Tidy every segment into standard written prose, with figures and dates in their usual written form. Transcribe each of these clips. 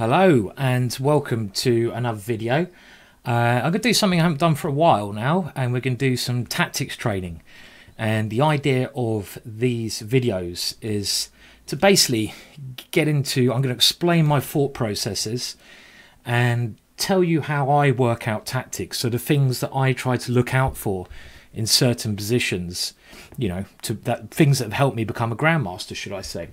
Hello and welcome to another video. I'm going to do something I haven't done for a while now, and we're going to do some tactics training. And the idea of these videos is to basically get into, I'm going to explain my thought processes and tell you how I work out tactics. So the things that I try to look out for in certain positions, you know, things that have helped me become a Grandmaster, should I say.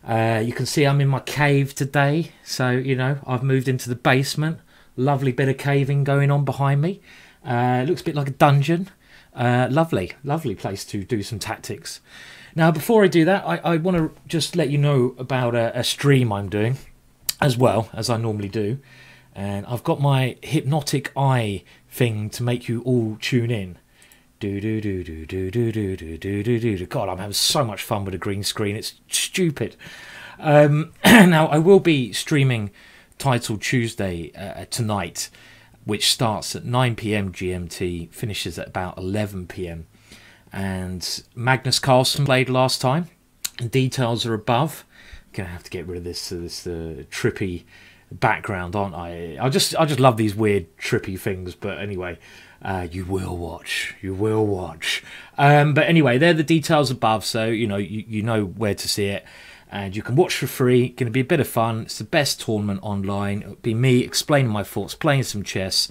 You can see I'm in my cave today, so you know I've moved into the basement. Lovely bit of caving going on behind me. It looks a bit like a dungeon. Lovely place to do some tactics. Now before I do that, I want to just let you know about a stream I'm doing, as well as I normally do. And I've got my hypnotic eye thing to make you all tune in. God, I'm having so much fun with a green screen. It's stupid. Now, I will be streaming Title Tuesday tonight, which starts at 9 PM GMT, finishes at about 11 PM. And Magnus Carlsen played last time. Details are above. Gonna have to get rid of this trippy background, aren't I? I just love these weird trippy things. But anyway. You will watch. But anyway, they're the details above, so you know where to see it, and you can watch for free. Going to be a bit of fun. It's the best tournament online. It'll be me explaining my thoughts, playing some chess.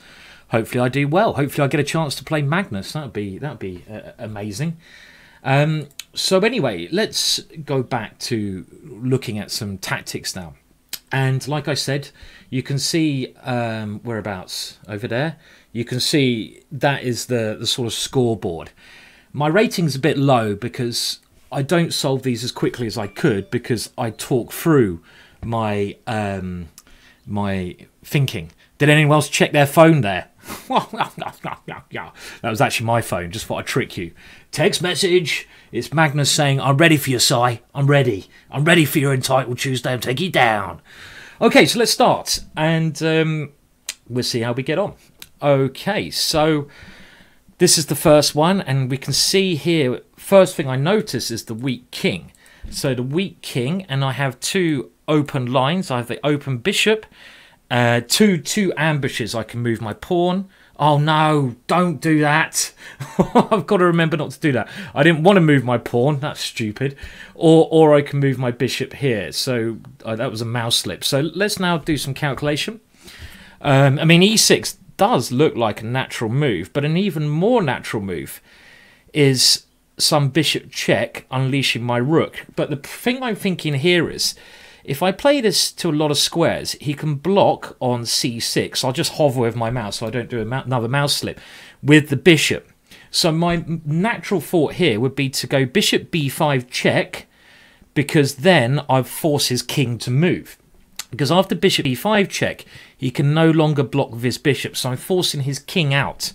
Hopefully, I do well. Hopefully, I get a chance to play Magnus. That'd be amazing. So anyway, let's go back to looking at some tactics now. And like I said, you can see whereabouts over there. You can see that is the sort of scoreboard. My rating's a bit low because I don't solve these as quickly as I could because I talk through my my thinking. Did anyone else check their phone there? That was actually my phone. Just thought I'd trick you. Text message. It's Magnus saying, "I'm ready for you, Si. I'm ready. I'm ready for your entitled Tuesday. I'm taking you down." Okay, so let's start, and we'll see how we get on. Okay, so this is the first one, and we can see here, first thing I notice is the weak king. So the weak king, and I have two open lines. I have the open bishop, two ambushes. I can move my pawn. Oh no, don't do that. I've got to remember not to do that. I didn't want to move my pawn. That's stupid. Or I can move my bishop here. So that was a mouse slip. So let's now do some calculation. I mean, e6 does look like a natural move, but an even more natural move is some bishop check, unleashing my rook. But the thing I'm thinking here is, if I play this to a lot of squares, he can block on c6. I'll just hover with my mouse so I don't do another mouse slip with the bishop. So my natural thought here would be to go bishop b5 check, because then I force his king to move. Because after bishop e5 check, he can no longer block with his bishop. So I'm forcing his king out.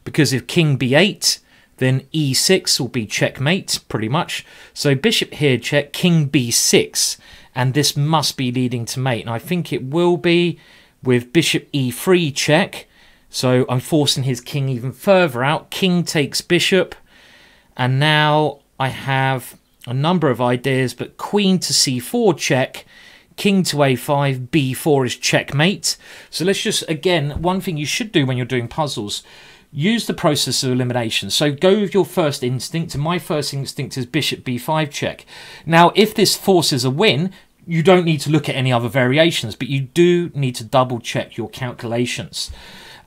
Because if king b8, then e6 will be checkmate, pretty much. So bishop here check, king b6. And this must be leading to mate. And I think it will be with bishop e3 check. So I'm forcing his king even further out. King takes bishop. And now I have a number of ideas, but queen to c4 check. King to a5, b4 is checkmate. So let's just, again, one thing you should do when you're doing puzzles, use the process of elimination. So go with your first instinct, and my first instinct is bishop b5 check. Now, if this forces a win, you don't need to look at any other variations, but you do need to double check your calculations.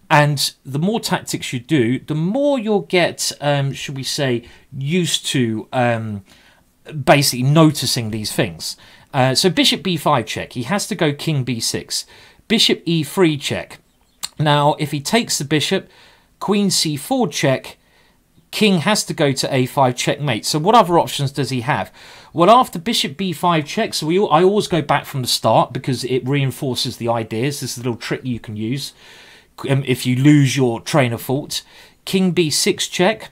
And the more tactics you do, the more you'll get, should we say, used to basically noticing these things. So bishop b5 check, he has to go king b6. Bishop e3 check. Now, if he takes the bishop, queen c4 check, king has to go to a5 checkmate. So what other options does he have? Well, after bishop b5 check, so I always go back from the start because it reinforces the ideas. This is a little trick you can use if you lose your train of thought. King b6 check,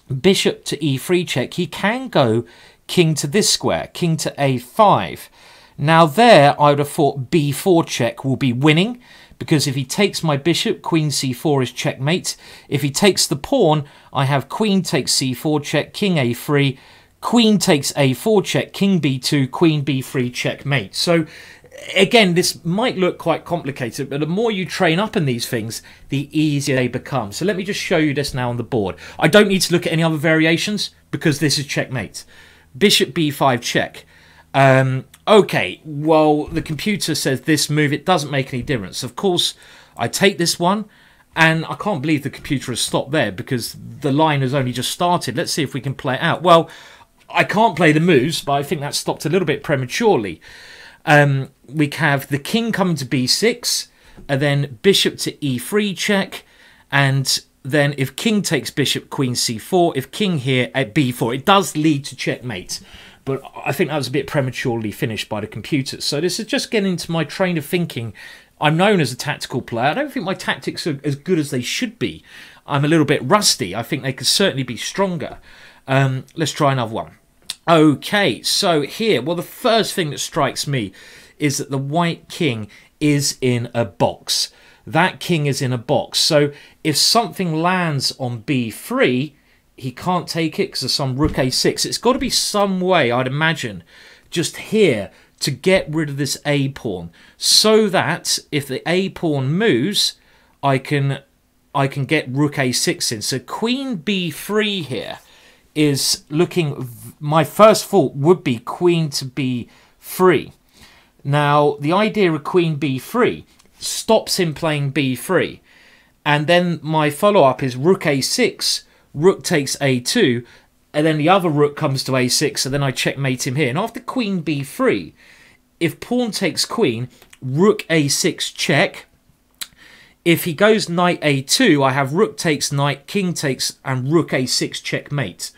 bishop to e3 check. He can go king to this square, king to a5. Now there, I would have thought b4 check will be winning, because if he takes my bishop, queen c4 is checkmate. If he takes the pawn, I have queen takes c4 check, king a3, queen takes a4 check, king b2, queen b3 checkmate. So again, this might look quite complicated, but the more you train up in these things, the easier they become. So let me just show you this now on the board. I don't need to look at any other variations because this is checkmate. Bishop b5 check. Okay, well, the computer says this move, it doesn't make any difference. Of course, I take this one, and I can't believe the computer has stopped there because the line has only just started. Let's see if we can play it out. Well, I can't play the moves, but I think that stopped a little bit prematurely. We have the king coming to b6, and then bishop to e3 check, and then if king takes bishop, queen c4, if king here at b4, it does lead to checkmate. But I think that was a bit prematurely finished by the computer. So this is just getting into my train of thinking. I'm known as a tactical player. I don't think my tactics are as good as they should be. I'm a little bit rusty. I think they could certainly be stronger. Let's try another one. Okay, so here, well, the first thing that strikes me is that the white king is in a box. That king is in a box. So if something lands on b3, he can't take it because of some rook a6. It's got to be some way, I'd imagine, just here to get rid of this a pawn, so that if the a pawn moves, I can get rook a6 in. So queen b3 here is looking. My first thought would be queen to b3. Now the idea of queen b3 stops him playing b3, and then my follow-up is rook a6, rook takes a2, and then the other rook comes to a6, and then I checkmate him here. And after queen b3, if pawn takes queen, rook a6 check. If he goes knight a2, I have rook takes knight, king takes, and rook a6 checkmate.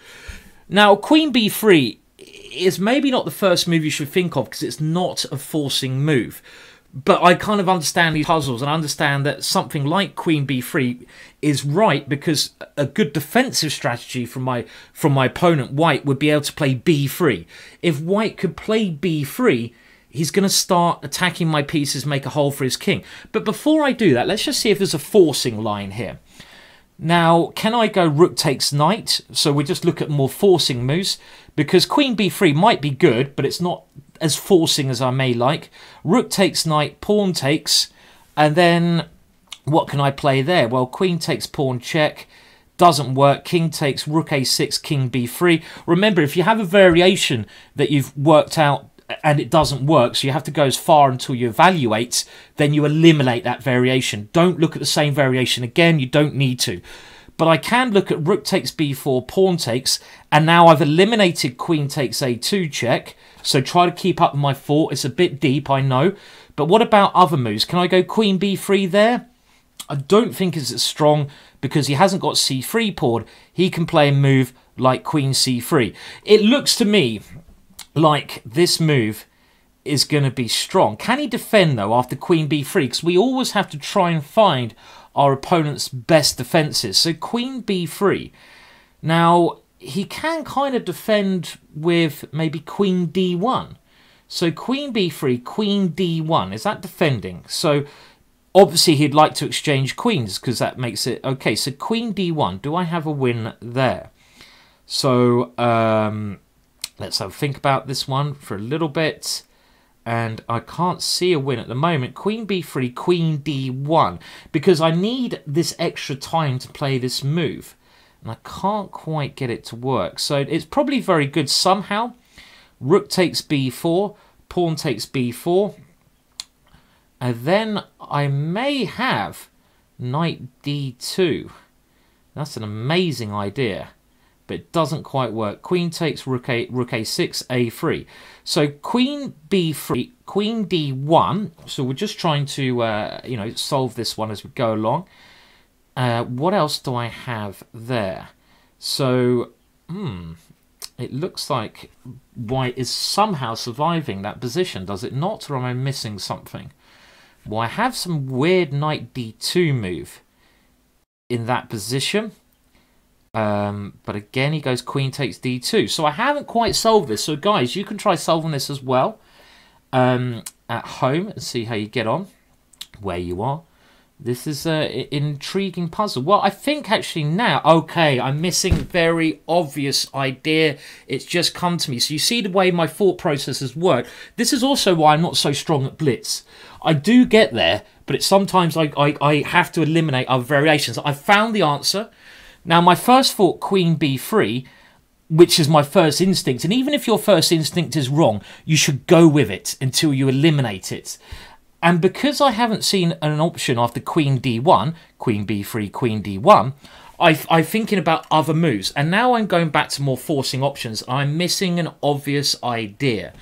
Now, queen b3 is maybe not the first move you should think of because it's not a forcing move. But I kind of understand these puzzles and understand that something like queen b3 is right because a good defensive strategy from my opponent, white, would be able to play b3. If white could play b3, he's going to start attacking my pieces, make a hole for his king. But before I do that, let's just see if there's a forcing line here. Now, can I go rook takes knight? So we just look at more forcing moves, because queen b3 might be good, but it's not as forcing as I may like. Rook takes knight, pawn takes, and then what can I play there? Well, queen takes pawn check, doesn't work. King takes rook a6, king b3. Remember, if you have a variation that you've worked out and it doesn't work, so you have to go as far until you evaluate, then you eliminate that variation. Don't look at the same variation again, you don't need to. But I can look at rook takes b4, pawn takes, and now I've eliminated queen takes a2 check, so try to keep up with my thought. It's a bit deep, I know. But what about other moves? Can I go queen b3 there? I don't think it's as strong because he hasn't got c3 pawn. He can play a move like queen c3. It looks to me like this move is going to be strong. Can he defend, though, after queen b3? Because we always have to try and find our opponent's best defences. So queen b3. Now, he can kind of defend with maybe queen d1. So queen b3, queen d1. Is that defending? So obviously he'd like to exchange queens because that makes it... Okay, so queen d1. Do I have a win there? So let's have a think about this one for a little bit. And I can't see a win at the moment. Queen b3, queen d1. Because I need this extra time to play this move. And I can't quite get it to work. So it's probably very good somehow. Rook takes b4. Pawn takes b4. And then I may have knight d2. That's an amazing idea. But it doesn't quite work. Queen takes rook a6, a3. So queen b3, queen d1. So we're just trying to solve this one as we go along. What else do I have there? So it looks like white is somehow surviving that position, does it not? Or am I missing something? Well, I have some weird knight d2 move in that position. But again, he goes queen takes d2. So I haven't quite solved this. So guys, you can try solving this as well at home and see how you get on, where you are. This is an intriguing puzzle. Well, I think actually now, okay, I'm missing a very obvious idea. It's just come to me. So you see the way my thought processes work. This is also why I'm not so strong at Blitz. I do get there, but it's sometimes I have to eliminate other variations. I found the answer. Now, my first thought, Queen B3, which is my first instinct. And even if your first instinct is wrong, you should go with it until you eliminate it. And because I haven't seen an option after Queen D1, Queen B3, Queen D1, I'm thinking about other moves. And now I'm going back to more forcing options. I'm missing an obvious idea.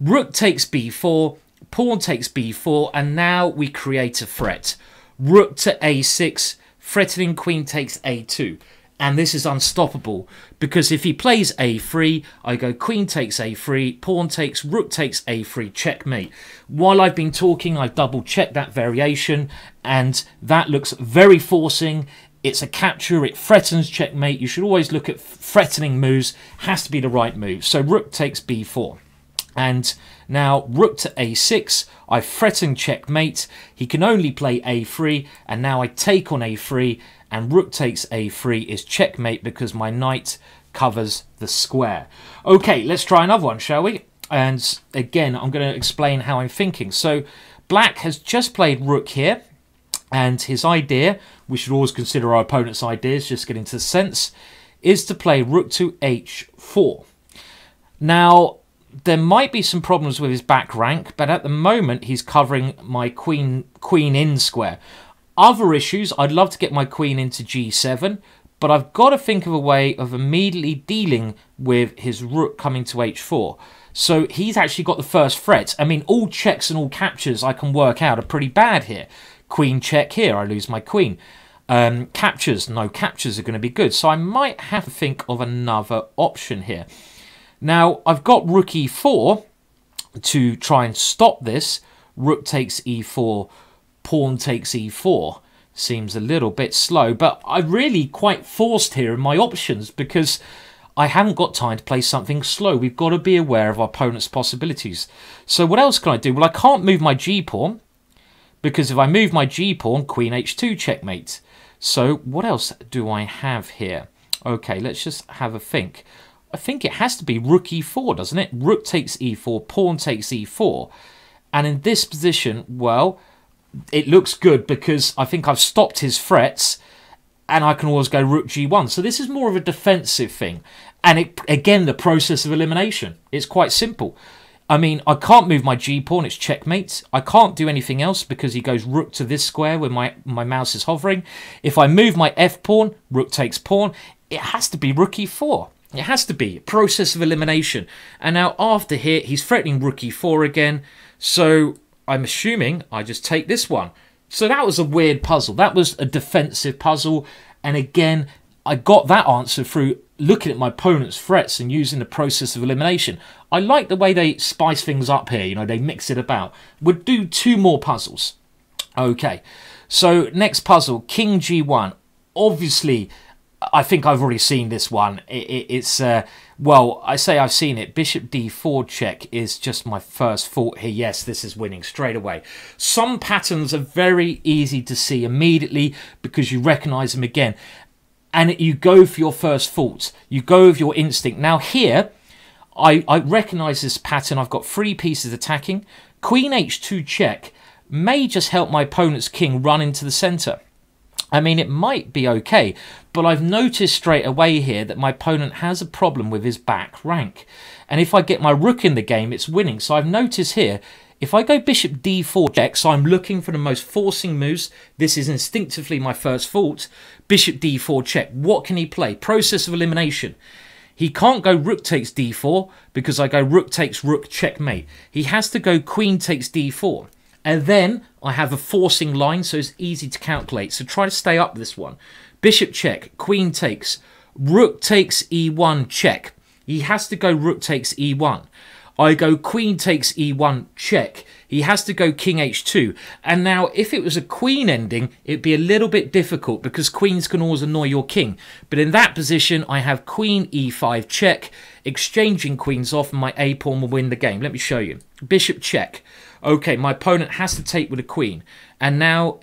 Rook takes B4, pawn takes B4, and now we create a threat. Rook to A6, threatening queen takes A2. And this is unstoppable, because if he plays A3, I go queen takes A3, pawn takes, rook takes A3, checkmate. While I've been talking, I've double checked that variation, and that looks very forcing. It's a capture, it threatens checkmate. You should always look at threatening moves, has to be the right move. So rook takes B4. And now rook to A6, I threaten checkmate. He can only play A3, and now I take on A3, and rook takes A3 is checkmate because my knight covers the square. Okay, let's try another one, shall we? And again, I'm going to explain how I'm thinking. So black has just played rook here, and his idea, we should always consider our opponent's ideas, just get into the sense, is to play rook to H4. Now, there might be some problems with his back rank, but at the moment he's covering my queen in square. Other issues, I'd love to get my queen into G7, but I've got to think of a way of immediately dealing with his rook coming to H4. So he's actually got the first threat. I mean, all checks and all captures I can work out are pretty bad here. Queen check here, I lose my queen. Captures, no captures are going to be good. So I might have to think of another option here. Now, I've got rook E4 to try and stop this. Rook takes E4, pawn takes E4. Seems a little bit slow, but I'm really quite forced here in my options because I haven't got time to play something slow. We've got to be aware of our opponent's possibilities. So what else can I do? Well, I can't move my G-pawn because if I move my G-pawn, Queen H2 checkmate. So what else do I have here? Okay, let's just have a think. I think it has to be rook E4, doesn't it? Rook takes E4, pawn takes E4. And in this position, well, it looks good because I think I've stopped his threats and I can always go rook G1. So this is more of a defensive thing. And again, the process of elimination. It's quite simple. I mean, I can't move my G-pawn, it's checkmate. I can't do anything else because he goes rook to this square where my mouse is hovering. If I move my F-pawn, rook takes pawn, it has to be rook E4. It has to be. Process of elimination. And now after here, he's threatening rook E4 again. So I'm assuming I just take this one. So that was a weird puzzle. That was a defensive puzzle. And again, I got that answer through looking at my opponent's threats and using the process of elimination. I like the way they spice things up here. You know, they mix it about. We'll do two more puzzles. Okay. So next puzzle, King G1. Obviously, I think I've already seen this one. It's, well, I say I've seen it. Bishop D4 check is just my first thought here. Yes, this is winning straight away. Some patterns are very easy to see immediately because you recognise them again. And you go for your first thoughts. You go with your instinct. Now here, I recognise this pattern. I've got three pieces attacking. Queen H2 check may just help my opponent's king run into the centre. I mean, it might be okay, but I've noticed straight away here that my opponent has a problem with his back rank. And if I get my rook in the game, it's winning. So I've noticed here, if I go bishop d4 check, so I'm looking for the most forcing moves. This is instinctively my first thought. Bishop d4 check. What can he play? Process of elimination. He can't go rook takes d4 because I go rook takes rook checkmate. He has to go queen takes d4. And then I have a forcing line, so it's easy to calculate. So try to stay up this one. Bishop check, queen takes, rook takes e1 check. He has to go rook takes e1. I go queen takes e1 check. He has to go king h2. And now if it was a queen ending, it'd be a little bit difficult because queens can always annoy your king. But in that position, I have queen e5 check, exchanging queens off, and my a pawn will win the game. Let me show you. Bishop check. Okay, my opponent has to take with a queen. And now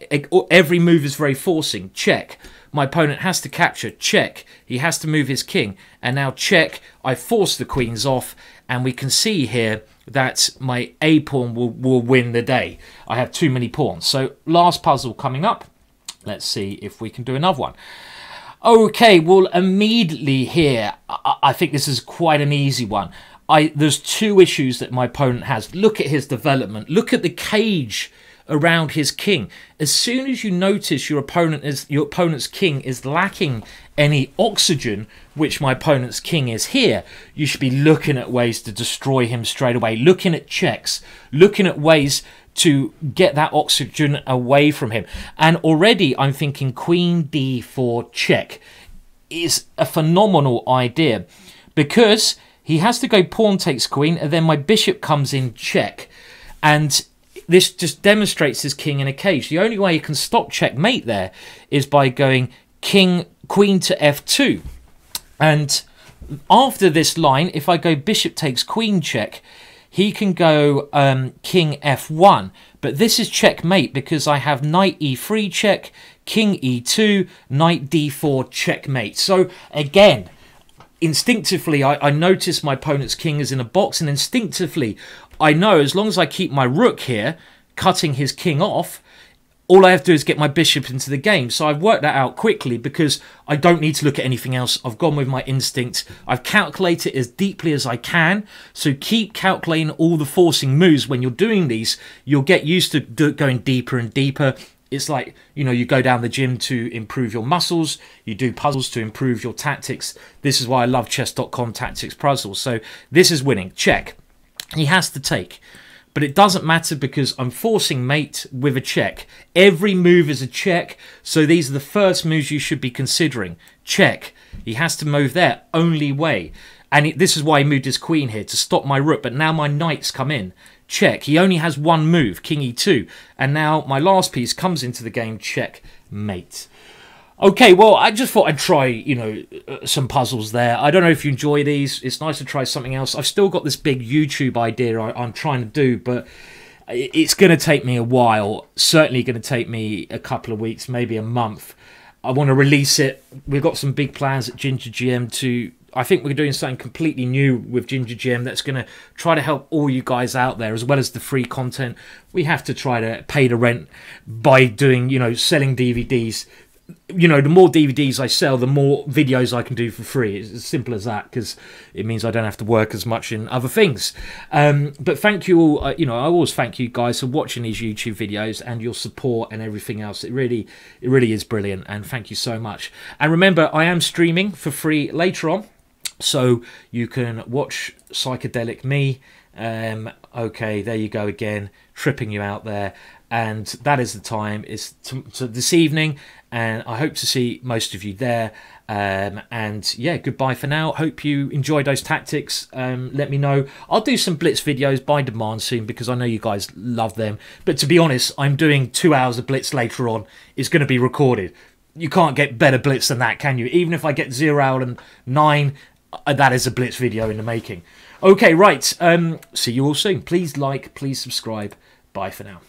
every move is very forcing. Check. My opponent has to capture. Check. He has to move his king. And now check. I force the queens off. And we can see here that my A pawn will win the day. I have too many pawns. So last puzzle coming up. Let's see if we can do another one. Okay, well, immediately here, I think this is quite an easy one. There's two issues that my opponent has. Look at his development. Look at the cage around his king. As soon as you notice your opponent's king is lacking any oxygen, which my opponent's king is here, you should be looking at ways to destroy him straight away. Looking at checks. Looking at ways to get that oxygen away from him. And already I'm thinking queen d4 check is a phenomenal idea, because he has to go pawn takes queen, and then my bishop comes in check. And this just demonstrates his king in a cage. The only way you can stop checkmate there is by going queen to f2. And after this line, if I go bishop takes queen check, he can go king f1, but this is checkmate because I have knight e3 check, king e2, knight d4 checkmate. So again, instinctively I notice my opponent's king is in a box, and instinctively I know as long as I keep my rook here, cutting his king off, all I have to do is get my bishop into the game. So I've worked that out quickly because I don't need to look at anything else. I've gone with my instinct. I've calculated as deeply as I can. So keep calculating all the forcing moves. When you're doing these, you'll get used to going deeper and deeper. It's like, you know, you go down the gym to improve your muscles. You do puzzles to improve your tactics. This is why I love chess.com tactics puzzles. So this is winning. Check. He has to take. But it doesn't matter because I'm forcing mate with a check. Every move is a check. So these are the first moves you should be considering. Check. He has to move there. Only way. And this is why he moved his queen here, to stop my rook. But now my knights come in. Check. He only has one move, king e2. And now my last piece comes into the game. Check mate. Okay, well, I just thought I'd try, you know, some puzzles there. I don't know if you enjoy these. It's nice to try something else. I've still got this big YouTube idea I'm trying to do, but it's going to take me a while. Certainly going to take me a couple of weeks, maybe a month. I want to release it. We've got some big plans at Ginger GM to... I think we're doing something completely new with Ginger GM that's going to try to help all you guys out there, as well as the free content. We have to try to pay the rent by doing, you know, selling DVDs. You know, the more DVDs I sell, the more videos I can do for free. It's as simple as that, because it means I don't have to work as much in other things. But thank you all. You know, I always thank you guys for watching these YouTube videos and your support and everything else. It really is brilliant, and thank you so much. And remember, I am streaming for free later on, so you can watch Psychedelic Me. Okay, there you go again, tripping you out there. And that is the time. It's this evening, and I hope to see most of you there. And yeah, goodbye for now. Hope you enjoyed those tactics. Let me know. I'll do some blitz videos by demand soon, because I know you guys love them. But to be honest, I'm doing 2 hours of blitz later on. It's going to be recorded. You can't get better blitz than that, can you? Even if I get 0 hour and 9, that is a blitz video in the making. Okay, right. See you all soon. Please like, please subscribe. Bye for now.